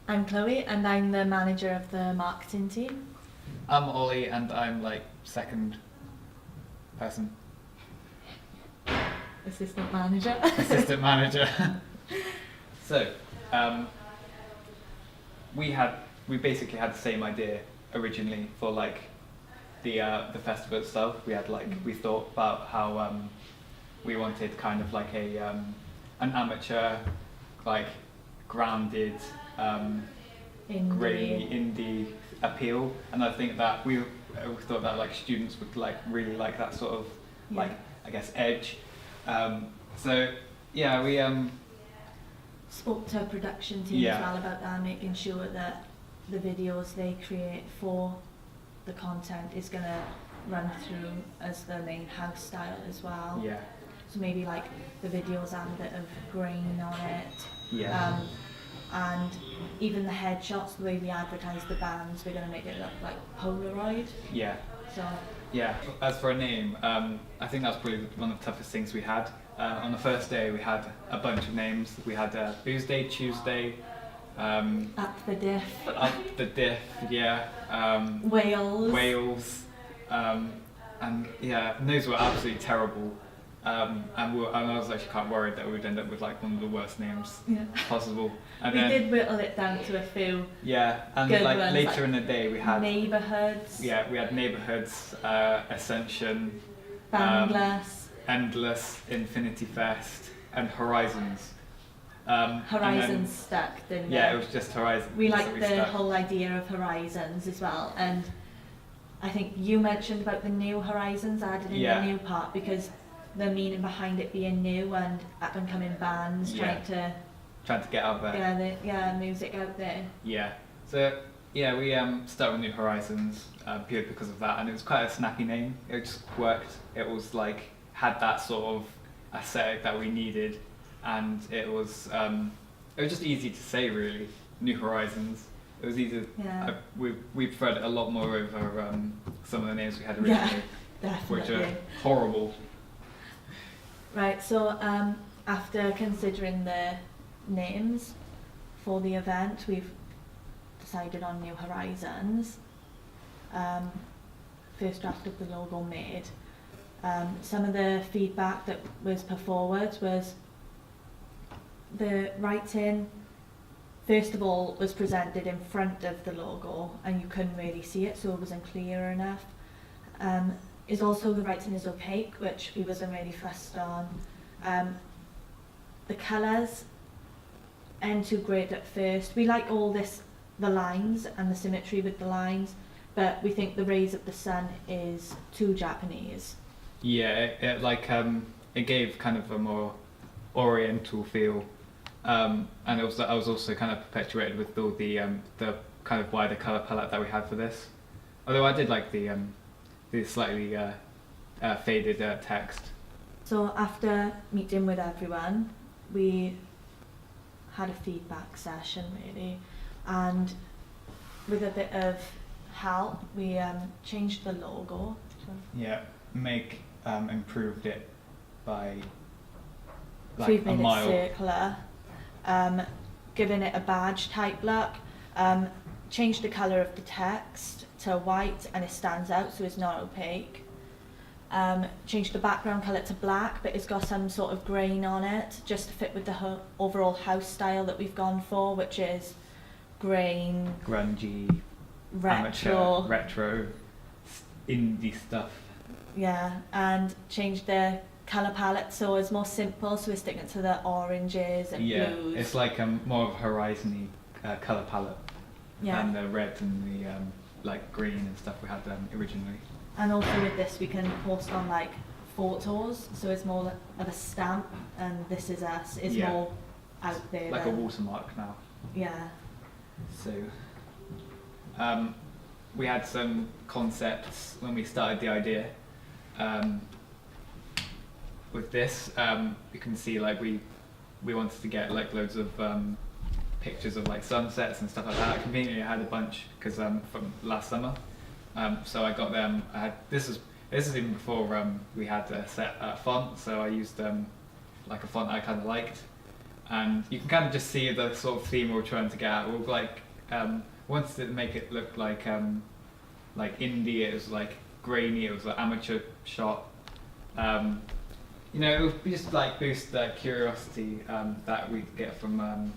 I'm Chloe and I'm the manager of the marketing team. I'm Ollie and I'm like second person. Assistant manager. Assistant manager. So, we basically had the same idea originally for like the festival itself. We had like we thought about how we wanted kind of like an amateur, like grounded, grainy indie appeal, and I think that we thought that like students would like really like that sort of like I guess edge. So yeah, we spoke to a production team as well about that, making sure that the videos they create for the content is going to run through as the main house style as well. Yeah. So maybe like the videos have a bit of grain on it. Yeah. And even the headshots, the way we advertise the bands, we're going to make it look like Polaroid. Yeah. So. Yeah. As for a name, I think that's probably one of the toughest things we had. On the first day, we had a bunch of names. We had Booze Day, Tuesday. Up the Diff. Up the Diff. Yeah. Wales. Wales. And yeah, those were absolutely terrible. And I was actually quite worried that we would end up with like one of the worst names possible. And we then, did whittle it down to a few. Yeah, and good like ones, later like in the day we had Neighbourhoods. Yeah, we had Neighbourhoods, Ascension, Boundless, Endless, Infinity Fest, and Horizons. Horizons stuck, didn't Yeah, it? it was just Horizons. We liked the stuck. whole idea of Horizons as well, and I think you mentioned about the new Horizons added in the new part because the meaning behind it being new and up and coming bands trying to get out there. Music out there. Yeah. So yeah, we started with New Horizons purely because of that, and it was quite a snappy name. It just worked. It was like had that sort of aesthetic that we needed, and it was just easy to say really. New Horizons. It was easy. Yeah. We preferred it a lot more over some of the names we had originally, which are horrible. Right, so after considering the names for the event, we've decided on New Horizons. First draft of the logo made. Some of the feedback that was put forward was the writing, first of all, was presented in front of the logo and you couldn't really see it, so it wasn't clear enough. Is also the writing is opaque, which we wasn't really fussed on. The colours aren't too great at first. We like all this, the lines and the symmetry with the lines, but we think the rays of the sun is too Japanese. Yeah, it gave kind of a more oriental feel, and I was also kind of perpetuated with all the kind of wider colour palette that we had for this. Although I did like the slightly faded text. So after meeting with everyone, we had a feedback session really, and with a bit of help, we changed the logo. Yeah, improved it by like we've a made mile. it circular, given it a badge type look, changed the colour of the text to white and it stands out so it's not opaque. Changed the background colour to black, but it's got some sort of grain on it just to fit with the overall house style that we've gone for, which is grain, grungy, retro, indie stuff. Yeah, and changed the colour palette so it's more simple, so we're sticking to the oranges and blues. Yeah, it's like more of a Horizon-y colour palette than the red and the like green and stuff we had originally. And also with this we can post on like photos, so it's more of a stamp, and This Is Us is more out there. Like a watermark now. Yeah. So we had some concepts when we started the idea. With this, you can see like we wanted to get like loads of pictures of like sunsets and stuff like that. Conveniently, I had a bunch because from last summer. So I got them. This is even before we had a set font. So I used like a font I kind of liked, and you can kind of just see the sort of theme we're trying to get at. We're like wanted to make it look like indie. It was like grainy. It was like amateur shot. You know, it would just like boost the curiosity that we get from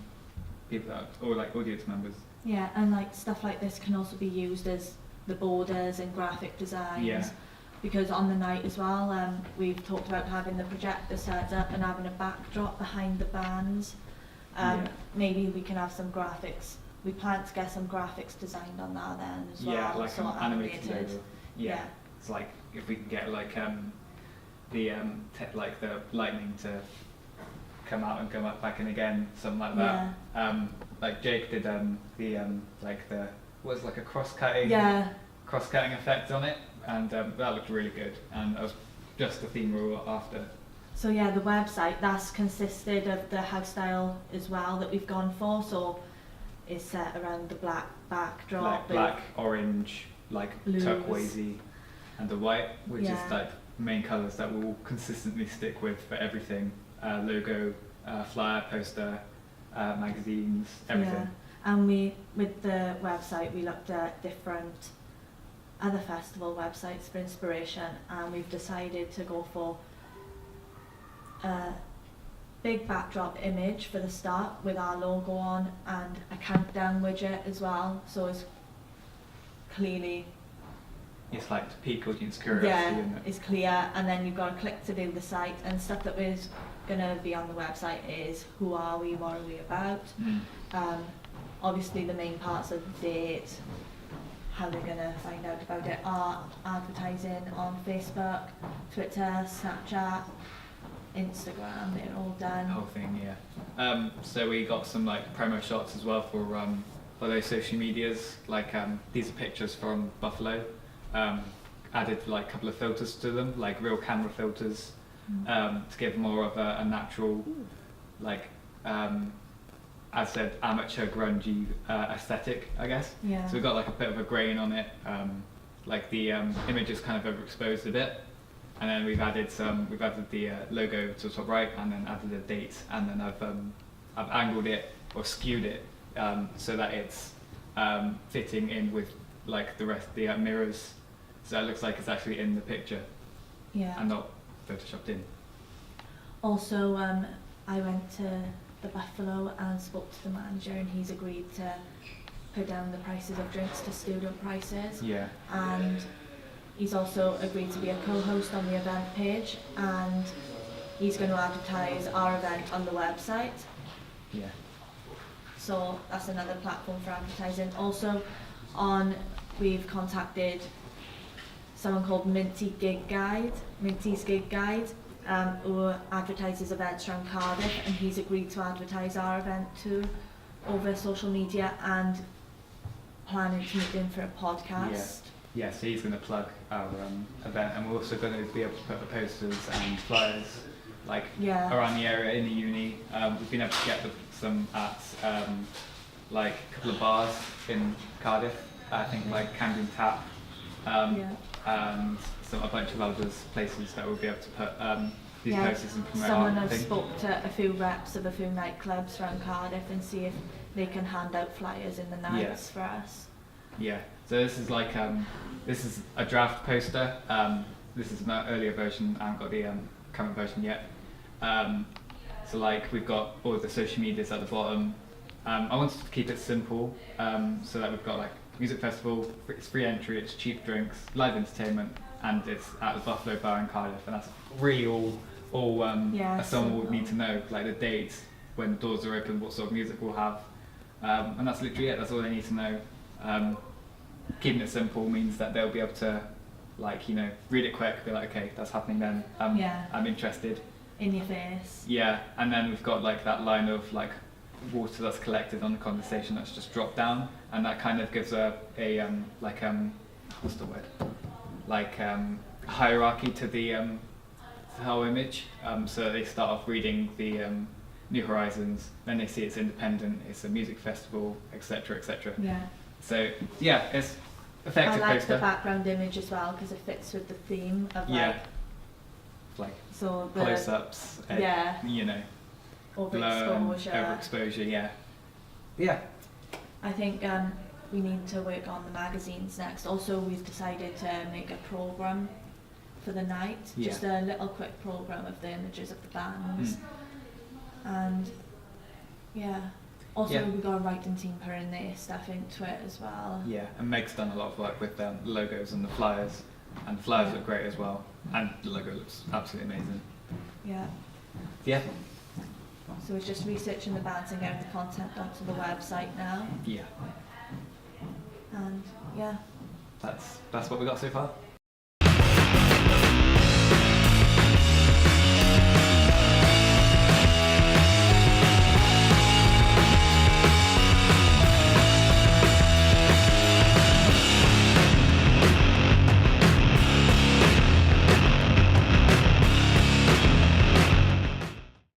people that, or like audience members. Yeah, and like stuff like this can also be used as the borders and graphic designs. Yeah. Because on the night as well, we've talked about having the projector set up and having a backdrop behind the bands. Yeah. Maybe we can have some graphics. We plan to get some graphics designed on that then as well. Yeah, like so an animated logo. Yeah. It's like if we can get like the like the lightning to come out and come up back in again, something like that. Yeah. Like Jake did the like the was like a cross-cutting effect on it, and that looked really good, and that was just the theme we were after. So yeah, the website, that's consisted of the house style as well that we've gone for, so it's set around the black backdrop. Like black, orange, like blues. turquoisey, and the white, which Yeah. is like main colours that we'll consistently stick with for everything. Logo, flyer, poster, magazines, everything. Yeah. And we, with the website, we looked at different other festival websites for inspiration, and we've decided to go for a big backdrop image for the start with our logo on, and a countdown widget as well, so it's clearly It's like to pique audience curiosity, isn't it? it's clear, and then you've got to click to view the site, and stuff that was going to be on the website is who are we, what are we about, obviously the main parts of the date, how they're going to find out about it, are advertising on Facebook, Twitter, Snapchat, Instagram, they're all The done. whole thing, yeah. So we got some like promo shots as well for those social medias. Like these are pictures from Buffalo. Added like a couple of filters to them, like real camera filters, to give more of a natural, like as said, amateur grungy aesthetic, I guess. Yeah. So we've got like a bit of a grain on it. Like the image is kind of overexposed a bit. And then we've added the logo to the top right, and then added a date, and then I've angled it or skewed it so that it's fitting in with like the rest of the mirrors, so it looks like it's actually in the picture Yeah. and not photoshopped in. Also, I went to the Buffalo and spoke to the manager, and he's agreed to put down the prices of drinks to student prices. Yeah. And he's also agreed to be a co-host on the event page, and he's going to advertise our event on the website. Yeah. So that's another platform for advertising. Also, we've contacted someone called Minty's Gig Guide, who advertises events around Cardiff, and he's agreed to advertise our event too over social media, and planning to meet in for a podcast. Yeah, so he's going to plug our event, and we're also going to be able to put the posters and flyers like around the area in the uni. We've been able to get some at like a couple of bars in Cardiff, I think like Camden Tap, and a bunch of other places that we'll be able to put these posters and promote. Someone has spoke to a few reps of a few nightclubs around Cardiff and see if they can hand out flyers in the nights for us. Yeah, so this is like this is a draft poster. This is an earlier version. I haven't got the current version yet. So like we've got all the social medias at the bottom. I wanted to keep it simple, so that we've got like music festival. It's free entry. It's cheap drinks, live entertainment, and it's at the Buffalo Bar in Cardiff. And that's really all someone would need to know, like the dates, when the doors are open, what sort of music we'll have, and that's literally it. That's all they need to know. Keeping it simple means that they'll be able to, like, you know, read it quick, be like, okay, that's happening then. I'm interested. In your face. Yeah, and then we've got like that line of like water that's collected on the condensation that's just dropped down, and that kind of gives a what's the word? Like hierarchy to the whole image. So they start off reading the New Horizons, then they see it's independent, it's a music festival, etc., etc. Yeah. So yeah, it's effective I like poster. the background image as well because it fits with the theme of like so the close-ups. You know. overexposure, yeah. I think we need to work on the magazines next. Also, we've decided to make a programme for the night, just a little quick programme of the images of the bands. And also we've got a writing team putting their stuff into it as well. Yeah, and Meg's done a lot of work with the logos and the flyers, and the flyers look great as well, and the logo looks absolutely amazing. Yeah. So it's just researching the bands and getting the content onto the website now. Yeah. And That's what we got so far.